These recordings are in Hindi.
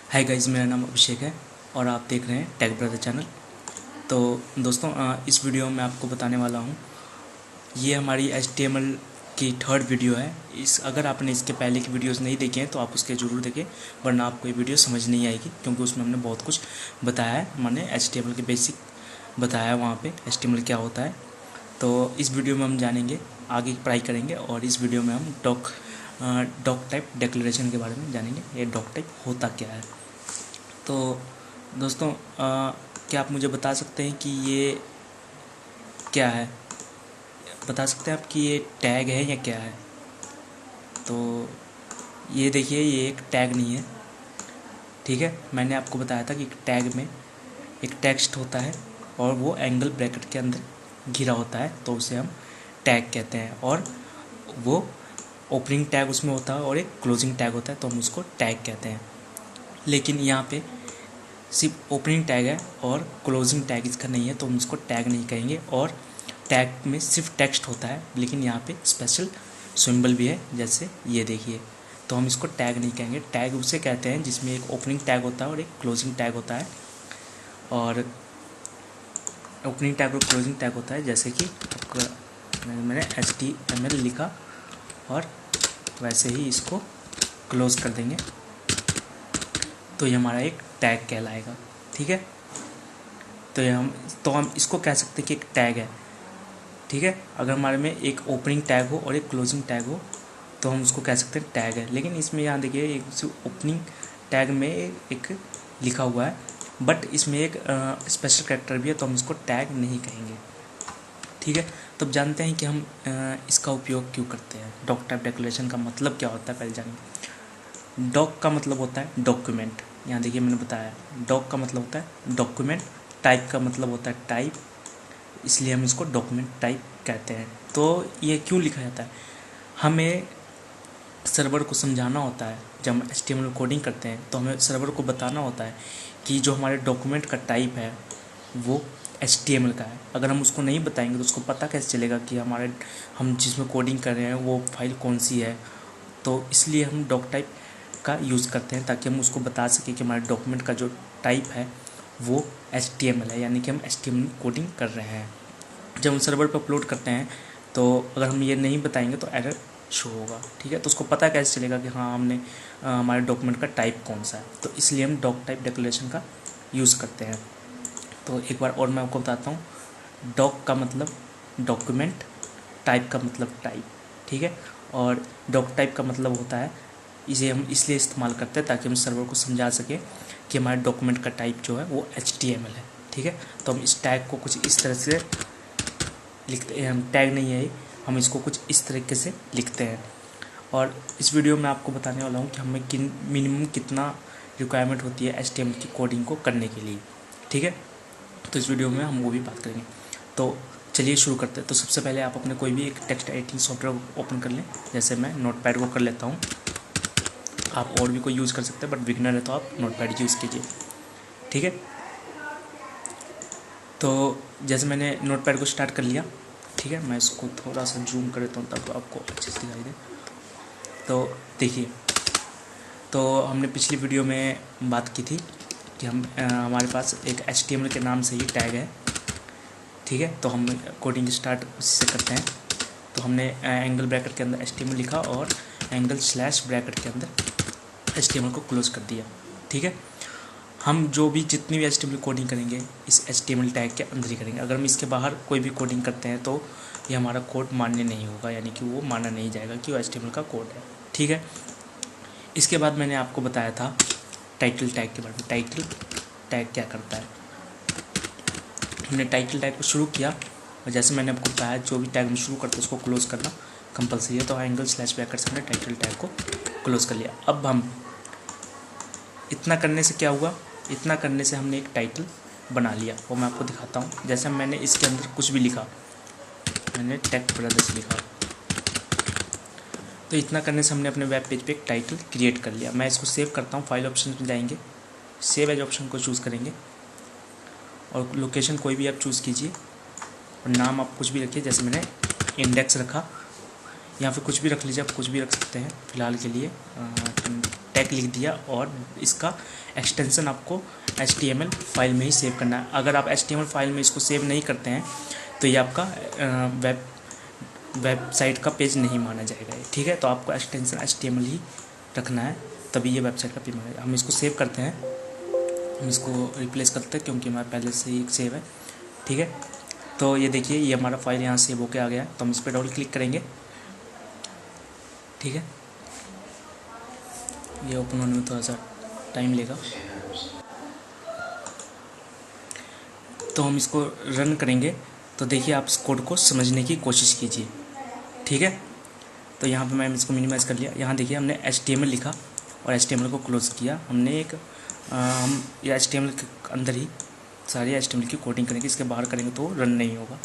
हाय गाइस, मेरा नाम अभिषेक है और आप देख रहे हैं टेक ब्रदर चैनल। तो दोस्तों, इस वीडियो में आपको बताने वाला हूँ, ये हमारी HTML की थर्ड वीडियो है। अगर आपने इसके पहले की वीडियोस नहीं देखे हैं तो आप उसके ज़रूर देखें, वरना आपको ये वीडियो समझ नहीं आएगी, क्योंकि उसमें हमने बहुत कुछ बताया है। मैंने HTML के बेसिक बताया है वहाँ पे HTML क्या होता है। तो इस वीडियो में हम जानेंगे, आगे की पढ़ाई करेंगे, और इस वीडियो में हम डॉक टाइप डिक्लेरेशन के बारे में जानेंगे। ये डॉक टाइप होता क्या है। तो दोस्तों, क्या आप मुझे बता सकते हैं कि ये क्या है? बता सकते हैं आप कि ये टैग है या क्या है? तो ये देखिए, ये एक टैग नहीं है, ठीक है। मैंने आपको बताया था कि टैग में एक टेक्स्ट होता है और वो एंगल ब्रैकेट के अंदर घिरा होता है, तो उसे हम टैग कहते हैं। और वो ओपनिंग टैग उसमें होता है और एक क्लोजिंग टैग होता है, तो हम उसको टैग कहते हैं। लेकिन यहाँ पे सिर्फ ओपनिंग टैग है और क्लोजिंग टैग इसका नहीं है, तो हम इसको टैग नहीं कहेंगे। और टैग में सिर्फ टेक्स्ट होता है, लेकिन यहाँ पे स्पेशल सिंबल भी है, जैसे ये देखिए। तो हम इसको टैग नहीं कहेंगे। टैग उसे कहते हैं जिसमें एक ओपनिंग टैग होता है और एक क्लोजिंग टैग होता है। और ओपनिंग टैग और क्लोजिंग टैग होता है, जैसे कि मैंने HTML लिखा और वैसे ही इसको क्लोज कर देंगे, तो ये हमारा एक टैग कहलाएगा, ठीक है। तो हम इसको कह सकते हैं कि एक टैग है, ठीक है। अगर हमारे में एक ओपनिंग टैग हो और एक क्लोजिंग टैग हो, तो हम उसको कह सकते हैं टैग है। लेकिन इसमें यहाँ देखिए, एक ओपनिंग टैग में एक लिखा हुआ है, बट इसमें एक स्पेशल कैरेक्टर भी है, तो हम इसको टैग नहीं कहेंगे, ठीक है। तो अब जानते हैं कि हम इसका उपयोग क्यों करते हैं। डॉक टाइप डिक्लेरेशन का मतलब क्या होता है, पहले जानेंगे। डॉक का मतलब होता है डॉक्यूमेंट। यहाँ देखिए, मैंने बताया डॉक का मतलब होता है डॉक्यूमेंट। टाइप का मतलब होता है टाइप, इसलिए हम इसको डॉक्यूमेंट टाइप कहते हैं। तो ये क्यों लिखा जाता है? हमें सर्वर को समझाना होता है। जब हम HTML कोडिंग करते हैं तो हमें सर्वर को बताना होता है कि जो हमारे डॉक्यूमेंट का टाइप है वो HTML का है। अगर हम उसको नहीं बताएंगे तो उसको पता कैसे चलेगा कि हम जिसमें कोडिंग कर रहे हैं वो फाइल कौन सी है। तो इसलिए हम डॉक टाइप का यूज़ करते हैं, ताकि हम उसको बता सकें कि हमारे डॉक्यूमेंट का जो टाइप है वो HTML है, यानी कि हम HTML कोडिंग कर रहे हैं। जब हम सर्वर पर अपलोड करते हैं तो अगर हम ये नहीं बताएंगे तो एरर शो होगा, ठीक है। तो उसको पता कैसे चलेगा कि हाँ, हमने हमारे डॉक्यूमेंट का टाइप कौन सा है। तो इसलिए हम डॉक टाइप डिक्लेरेशन का यूज़ करते हैं। तो एक बार और मैं आपको बताता हूँ। डॉक का मतलब डॉक्यूमेंट, टाइप का मतलब टाइप, ठीक है। और डॉक टाइप का मतलब होता है, इसे हम इसलिए इस्तेमाल करते हैं ताकि हम सर्वर को समझा सकें कि हमारे डॉक्यूमेंट का टाइप जो है वो HTML है, ठीक है। तो हम इस टैग को कुछ इस तरह से लिखते हैं। हम टैग नहीं है, हम इसको कुछ इस तरीके से लिखते हैं। और इस वीडियो में आपको बताने वाला हूँ कि हमें मिनिमम कितना रिक्वायरमेंट होती है HTML की कोडिंग को करने के लिए, ठीक है। तो इस वीडियो में हम वो भी बात करेंगे। तो चलिए शुरू करते हैं। तो सबसे पहले आप अपने कोई भी एक टेक्स्ट एडिटिंग सॉफ्टवेयर ओपन कर लें। जैसे मैं नोटपैड को कर लेता हूँ। आप और भी कोई यूज़ कर सकते हैं, बट बिगनर है तो आप नोटपैड यूज़ कीजिए, ठीक है। तो जैसे मैंने नोटपैड को स्टार्ट कर लिया, ठीक है। मैं इसको थोड़ा सा जूम कर देता हूँ ताकि आपको अच्छे से दिखाई दे। तो देखिए, तो हमने पिछली वीडियो में बात की थी कि हमारे पास एक HTML के नाम से ही टैग है, ठीक है। तो हम कोडिंग स्टार्ट उससे करते हैं। तो हमने एंगल ब्रैकेट के अंदर HTML लिखा और एंगल स्लैश ब्रैकेट के अंदर HTML को क्लोज कर दिया, ठीक है। हम जो भी जितनी भी HTML कोडिंग करेंगे इस HTML टैग के अंदर ही करेंगे। अगर हम इसके बाहर कोई भी कोडिंग करते हैं तो ये हमारा कोड मान्य नहीं होगा, यानी कि वो माना नहीं जाएगा कि वो HTML का कोड है, ठीक है। इसके बाद मैंने आपको बताया था टाइटल टैग के बारे में। टाइटल टैग क्या करता है? हमने टाइटल टैग को शुरू किया, और जैसे मैंने आपको बताया जो भी टैग हम शुरू करते हैं उसको क्लोज करना कंपलसरी है। तो एंगल स्लैश ब्रैकेट से हमने टाइटल टैग को क्लोज कर लिया। अब हम इतना करने से क्या हुआ? इतना करने से हमने एक टाइटल बना लिया, वो मैं आपको दिखाता हूँ। जैसे मैंने इसके अंदर कुछ भी लिखा, मैंने टेक ब्रदर्स लिखा, तो इतना करने से हमने अपने वेब पेज पे एक टाइटल क्रिएट कर लिया। मैं इसको सेव करता हूँ। फाइल ऑप्शन में जाएंगे, सेव एज ऑप्शन को चूज़ करेंगे, और लोकेशन कोई भी आप चूज़ कीजिए, और नाम आप कुछ भी रखिए। जैसे मैंने इंडेक्स रखा, यहाँ पे कुछ भी रख लीजिए, आप कुछ भी रख सकते हैं फ़िलहाल के लिए। टैग लिख दिया और इसका एक्सटेंशन आपको HTML फाइल में ही सेव करना है। अगर आप HTML फाइल में इसको सेव नहीं करते हैं तो ये आपका वेबसाइट का पेज नहीं माना जाएगा, ठीक है। तो आपको एक्सटेंशन HTML ही रखना है, तभी ये वेबसाइट का पेज माना। हम इसको सेव करते हैं, हम इसको रिप्लेस करते हैं क्योंकि हमारे पहले से ही सेव है, ठीक है। तो ये देखिए ये हमारा फाइल यहाँ सेव होके आ गया है। तो हम इस पर डबल क्लिक करेंगे, ठीक है। ये ओपन होने में थोड़ा सा टाइम लेगा, तो हम इसको रन करेंगे। तो देखिए आप इस कोड को समझने की कोशिश कीजिए, ठीक है। तो यहाँ पे मैंने इसको मिनिमाइज़ कर लिया। यहाँ देखिए हमने HTML लिखा और HTML को क्लोज़ किया हमने एक हम ये HTML के अंदर ही सारी HTML की कोडिंग करेंगे। इसके बाहर करेंगे तो रन नहीं होगा,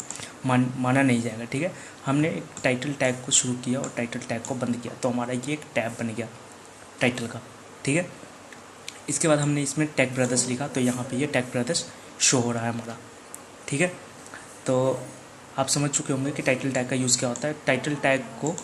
माना नहीं जाएगा, ठीक है। हमने एक टाइटल टैग को शुरू किया और टाइटल टैग को बंद किया, तो हमारा ये एक टैब बन गया टाइटल का, ठीक है। इसके बाद हमने इसमें टैग ब्रदर्स लिखा, तो यहाँ पे ये टैग ब्रदर्स शो हो रहा है हमारा, ठीक है। तो आप समझ चुके होंगे कि टाइटल टैग का यूज़ क्या होता है। टाइटल टैग को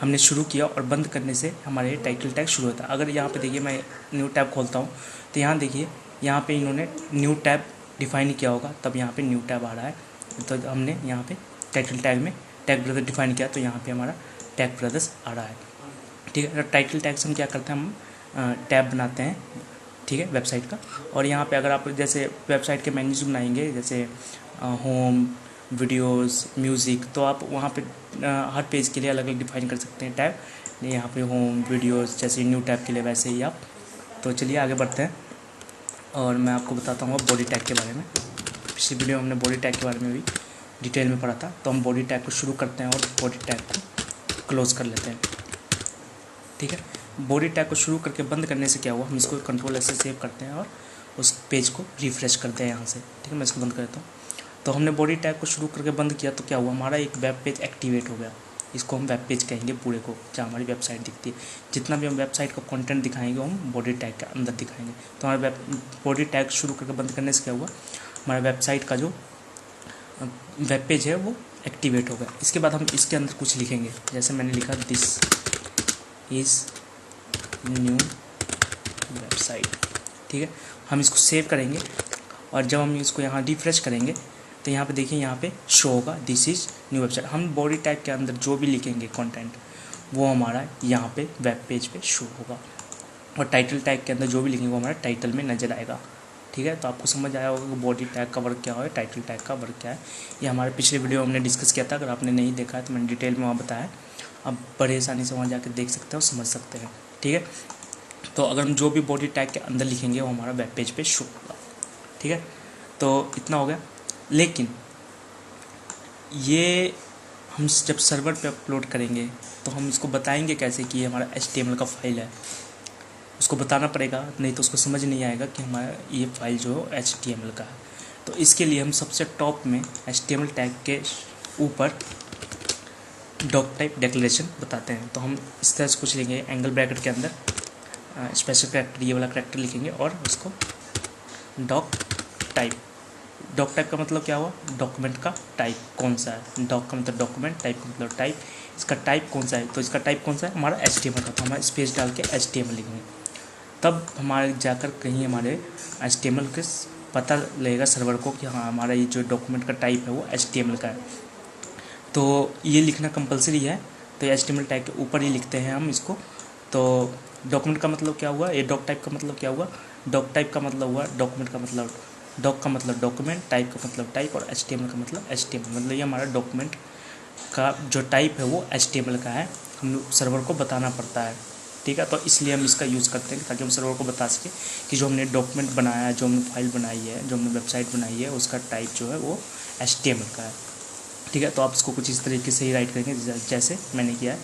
हमने शुरू किया और बंद करने से हमारे टाइटल टैग शुरू होता है। अगर यहाँ पे देखिए मैं न्यू टैब खोलता हूँ तो यहाँ देखिए यहाँ पे इन्होंने न्यू टैब डिफ़ाइन किया होगा, तब यहाँ पे न्यू टैब आ रहा है। तो हमने यहाँ पे टाइटल टैग में टैग ब्रदर डिफ़ाइन किया, तो यहाँ पे हमारा टैग ब्रदर्स आ रहा है, ठीक है। टाइटल टैग से हम क्या करते हैं, हम टैब बनाते हैं, ठीक है, वेबसाइट का। और यहाँ पे अगर आप जैसे वेबसाइट के मेन्यूज बनाएंगे जैसे होम, वीडियोस, म्यूज़िक, तो आप वहाँ पे हर पेज के लिए अलग अलग डिफ़ाइन कर सकते हैं टैब। यहाँ पे होम, वीडियोस जैसे न्यू टैब के लिए वैसे ही आप। तो चलिए आगे बढ़ते हैं और मैं आपको बताता हूँ बॉडी टैग के बारे में। पिछली वीडियो में हमने बॉडी टैग के बारे में भी डिटेल में पढ़ा था। तो हम बॉडी टैग को शुरू करते हैं और बॉडी टैग को क्लोज़ कर लेते हैं, ठीक है। बॉडी टैग को शुरू करके बंद करने से क्या हुआ, हम इसको कंट्रोल से सेव करते हैं और उस पेज को रिफ़्रेश करते हैं यहाँ से, ठीक है। मैं इसको बंद करता हूँ। तो हमने बॉडी टैग को शुरू करके बंद किया, तो क्या हुआ, हमारा एक वेब पेज एक्टिवेट हो गया। इसको हम वेब पेज कहेंगे पूरे को, जहाँ हमारी वेबसाइट दिखती है। जितना भी हम वेबसाइट का कंटेंट दिखाएंगे हम बॉडी टैग के अंदर दिखाएंगे। तो हमारा बॉडी टैग शुरू करके बंद करने से क्या हुआ, हमारा वेबसाइट का जो वेब पेज है वो एक्टिवेट हो गया। इसके बाद हम इसके अंदर कुछ लिखेंगे, जैसे मैंने लिखा दिस इज़ न्यू वेबसाइट, ठीक है। हम इसको सेव करेंगे और जब हम इसको यहाँ रिफ्रेश करेंगे तो यहाँ पे देखिए यहाँ पे शो होगा दिस इज़ न्यू वेबसाइट। हम बॉडी टैग के अंदर जो भी लिखेंगे कंटेंट वो हमारा यहाँ पे वेब पेज पे शो होगा, और टाइटल टैग के अंदर जो भी लिखेंगे वो हमारा टाइटल में नजर आएगा, ठीक है। तो आपको समझ आया होगा कि बॉडी टैग का वर्क क्या है, टाइटल टैग का वर्क क्या है। ये हमारे पिछले वीडियो में हमने डिस्कस किया था, अगर आपने नहीं देखा है तो मैंने डिटेल में वहाँ बताया। आप बड़े आसानी से वहाँ जाकर देख सकते हो, समझ सकते हैं, ठीक है। तो अगर हम जो भी बॉडी टैग के अंदर लिखेंगे वो हमारा वेब पेज पे शो होगा, ठीक है। तो इतना हो गया। लेकिन ये हम जब सर्वर पे अपलोड करेंगे तो हम इसको बताएंगे कैसे कि ये हमारा HTML का फाइल है, उसको बताना पड़ेगा, नहीं तो उसको समझ नहीं आएगा कि हमारा ये फाइल जो है HTML का है। तो इसके लिए हम सबसे टॉप में HTML टैग के ऊपर डॉक टाइप डिक्लेरेशन बताते हैं। तो हम इस तरह से कुछ लिखेंगे, एंगल ब्रैकेट के अंदर स्पेशल कैरेक्टर, ये वाला कैरेक्टर लिखेंगे और उसको डॉक टाइप। डॉक टाइप का मतलब क्या हुआ, डॉक्यूमेंट का टाइप कौन सा है। डॉक का मतलब डॉक्यूमेंट, टाइप का मतलब टाइप। इसका टाइप कौन सा है, तो इसका टाइप कौन सा है, हमारा HTML का। तो हमारा स्पेस डाल के HTML लिखेंगे, तब हमारे जाकर कहीं हमारे HTML के पता लगेगा सर्वर को कि हाँ हमारा ये जो डॉक्यूमेंट का टाइप है वो HTML का है। तो ये लिखना कंपलसरी है, तो HTML टैग के ऊपर ही लिखते हैं हम इसको। तो डॉक्यूमेंट का मतलब क्या हुआ, ये डॉक टाइप का मतलब क्या हुआ, डॉक टाइप का मतलब हुआ डॉक्यूमेंट का मतलब, डॉक का मतलब डॉक्यूमेंट, टाइप का मतलब टाइप, और HTML का मतलब HTML, मतलब ये हमारा डॉक्यूमेंट का जो टाइप है वो HTML का है। हम सर्वर को बताना पड़ता है, ठीक है। तो इसलिए हम इसका यूज़ करते हैं ताकि हम सर्वर को बता सकें कि जो हमने डॉक्यूमेंट बनाया है, जो हमने फाइल बनाई है, जो हमने वेबसाइट बनाई है, उसका टाइप जो है वो HTML का है, ठीक है। तो आप इसको कुछ इस तरीके से ही राइट करेंगे जैसे मैंने किया है।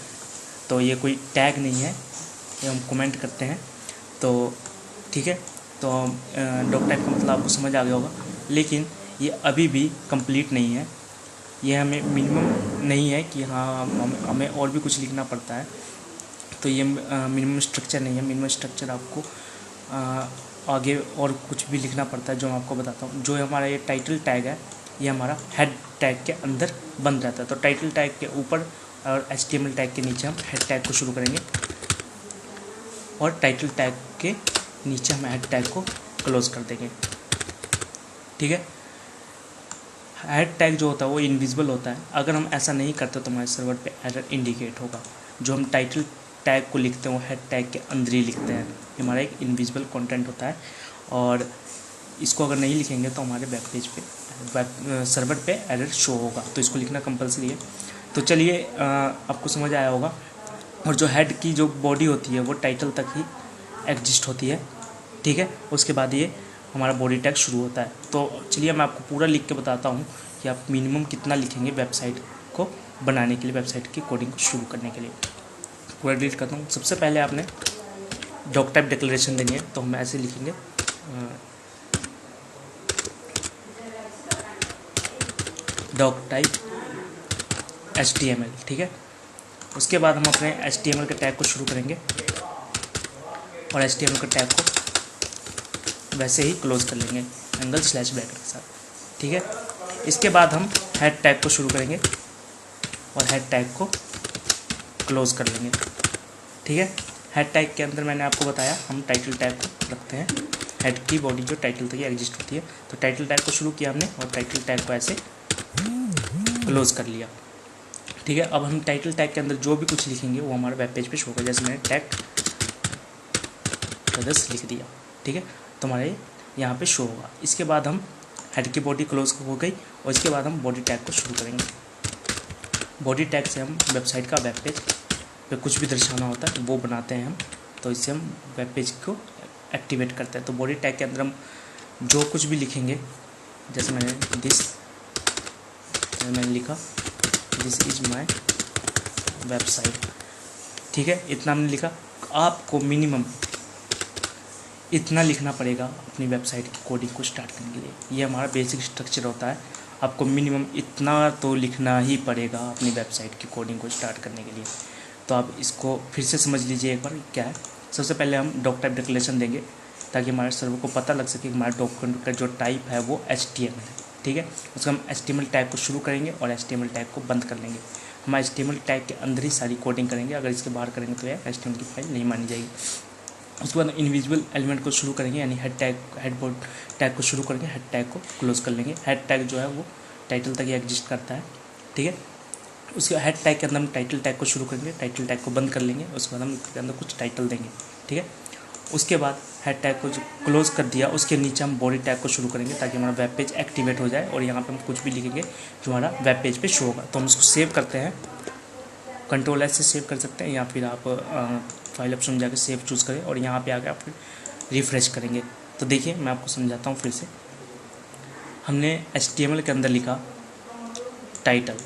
तो ये कोई टैग नहीं है, ये हम कमेंट करते हैं, तो ठीक है। तो डॉक टाइप का मतलब आपको समझ आ गया होगा। लेकिन ये अभी भी कंप्लीट नहीं है, ये हमें मिनिमम नहीं है कि हाँ हमें और भी कुछ लिखना पड़ता है। तो ये मिनिमम स्ट्रक्चर नहीं है। मिनिमम स्ट्रक्चर आपको आगे और कुछ भी लिखना पड़ता है, जो मैं आपको बताता हूँ। जो हमारा ये टाइटल टैग है ये हमारा हेड टैग के अंदर बंद रहता है। तो टाइटल टैग के ऊपर और HTML टैग के नीचे हम हेड टैग को शुरू करेंगे और टाइटल टैग के नीचे हम हेड टैग को क्लोज कर देंगे। ठीक है, हेड टैग जो होता है वो इनविजिबल होता है। अगर हम ऐसा नहीं करते तो हमारे सर्वर पे एरर इंडिकेट होगा। जो हम टाइटल टैग को लिखते हैं वो हेड टैग के अंदर ही लिखते हैं। हमारा एक इनविजिबल कंटेंट होता है और इसको अगर नहीं लिखेंगे तो हमारे वेब पेज पे सर्वर पे एरर शो होगा। तो इसको लिखना कंपलसरी है। तो चलिए आपको समझ आया होगा। और जो हेड की जो बॉडी होती है वो टाइटल तक ही एग्जिस्ट होती है। ठीक है, उसके बाद ये हमारा बॉडी टैग शुरू होता है। तो चलिए मैं आपको पूरा लिख के बताता हूँ कि आप मिनिमम कितना लिखेंगे वेबसाइट को बनाने के लिए, वेबसाइट की कोडिंग को शुरू करने के लिए। पूरा डिलीट करता हूँ। सबसे पहले आपने डॉक टाइप डिक्लेरेशन देनी है, तो हम ऐसे लिखेंगे डॉक टाइप HTML। ठीक है, उसके बाद हम अपने HTML के टैग को शुरू करेंगे और HTML के टैग को वैसे ही क्लोज कर लेंगे // के साथ। ठीक है, इसके बाद हम हेड टैग को शुरू करेंगे और हेड टैग को क्लोज कर लेंगे। ठीक है, हेड टैग के अंदर मैंने आपको बताया हम टाइटल टैग को रखते हैं। हेड की बॉडी जो टाइटल तक एग्जिस्ट होती है, तो टाइटल टैग को शुरू किया हमने और टाइटल टैग को ऐसे क्लोज कर लिया। ठीक है, अब हम टाइटल टैग के अंदर जो भी कुछ लिखेंगे वो हमारे वेब पेज पे शो होगा। जैसे मैंने टैग ब्रदर्स लिख दिया। ठीक है, तो हमारे यहाँ पे शो होगा। इसके बाद हम हेड की बॉडी क्लोज हो गई और इसके बाद हम बॉडी टैग को शुरू करेंगे। बॉडी टैग से हम वेबसाइट का वेब पेज पे कुछ भी दर्शाना होता है वो बनाते हैं हम। तो इससे हम वेब पेज को एक्टिवेट करते हैं। तो बॉडी टैग के अंदर हम जो कुछ भी लिखेंगे, जैसे मैंने लिखा दिस इज़ माई वेबसाइट। ठीक है, इतना हमने लिखा। आपको मिनिमम इतना लिखना पड़ेगा अपनी वेबसाइट की कोडिंग को स्टार्ट करने के लिए। ये हमारा बेसिक स्ट्रक्चर होता है। आपको मिनिमम इतना तो लिखना ही पड़ेगा अपनी वेबसाइट की कोडिंग को स्टार्ट करने के लिए। तो आप इसको फिर से समझ लीजिए एक बार क्या है। सबसे पहले हम डॉक टाइप डिक्लेरेशन देंगे ताकि हमारे सर्वर को पता लग सके कि हमारे डॉक्यूमेंट का जो टाइप है वो HTML है। ठीक है, उसको हम HTML टैग को शुरू करेंगे और HTML टैग को बंद कर लेंगे। हम HTML टैग के अंदर ही सारी कोडिंग करेंगे। अगर इसके बाहर करेंगे तो यह HTML की फाइल नहीं मानी जाएगी। उसके बाद इंडिविजुअल एलिमेंट को शुरू करेंगे, यानी हेड बोर्ड टैग को शुरू करेंगे, हेड टैग को क्लोज कर लेंगे। हेड टैग जो है वो टाइटल तक ही एग्जिस्ट करता है। ठीक है, उसके हेड टैग के अंदर हम टाइटल टैग को शुरू करेंगे, टाइटल टैग को बंद कर लेंगे। उसके बाद हम इसके अंदर कुछ टाइटल देंगे। ठीक है, उसके बाद हेड टैग को जो क्लोज कर दिया उसके नीचे हम बॉडी टैग को शुरू करेंगे ताकि हमारा वेब पेज एक्टिवेट हो जाए और यहाँ पे हम कुछ भी लिखेंगे जो हमारा वेब पेज पे शो होगा। तो हम इसको सेव करते हैं, Ctrl+S से सेव कर सकते हैं या फिर आप फाइल ऑप्शन में जाकर सेव चूज़ करें और यहाँ पे आकर आप रिफ़्रेश करेंगे। तो देखिए मैं आपको समझाता हूँ फिर से। हमने HTML के अंदर लिखा टाइटल।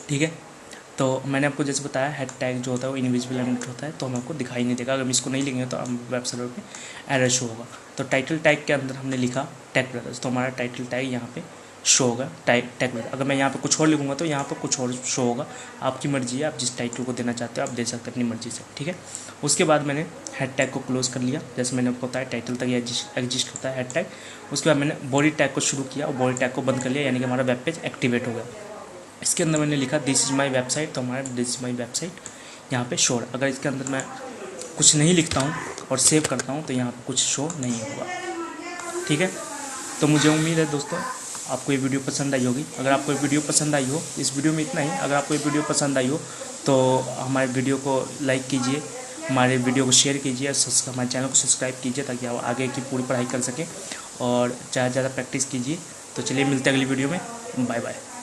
ठीक है, तो मैंने आपको जैसे बताया हेड टैग जो होता है वो इनविजिबल एलिमेंट होता है, तो हम आपको दिखाई नहीं देगा। अगर हम इसको नहीं लिखेंगे तो हम वेब सर्वर पे एरर शो होगा। तो टाइटल टैग के अंदर हमने लिखा टेक ब्रदर्स, तो हमारा टाइटल टैग यहाँ पे शो होगा टेक ब्रदर्स। अगर मैं यहाँ पे कुछ और लिखूँगा तो यहाँ पे कुछ और शो होगा। आपकी मर्जी है, आप जिस टाइटल को देना चाहते हो आप दे सकते हैं अपनी मर्जी से। ठीक है, उसके बाद मैंने हेड टैग को क्लोज कर लिया। जैसे मैंने आपको बताया टाइटल तक एग्जिस्ट होता है हेड टैग। उसके बाद मैंने बॉडी टैग को शुरू किया और बॉडी टैग को बंद कर लिया, यानी कि हमारा वेब पेज एक्टिवेट हो गया। इसके अंदर मैंने लिखा दिस इज़ माई वेबसाइट, तो हमारा दिस इज़ माई वेबसाइट यहाँ पे शो। अगर इसके अंदर मैं कुछ नहीं लिखता हूँ और सेव करता हूँ तो यहाँ पे कुछ शो नहीं होगा। ठीक है, तो मुझे उम्मीद है दोस्तों आपको ये वीडियो पसंद आई होगी। अगर आपको ये वीडियो पसंद आई हो, इस वीडियो में इतना ही। अगर आपको ये वीडियो पसंद आई हो तो हमारे वीडियो को लाइक कीजिए, हमारे वीडियो को शेयर कीजिए, हमारे चैनल को सब्सक्राइब कीजिए ताकि आप आगे की पूरी पढ़ाई कर सकें और ज़्यादा से ज़्यादा प्रैक्टिस कीजिए। तो चलिए मिलते हैं अगली वीडियो में। Bye bye.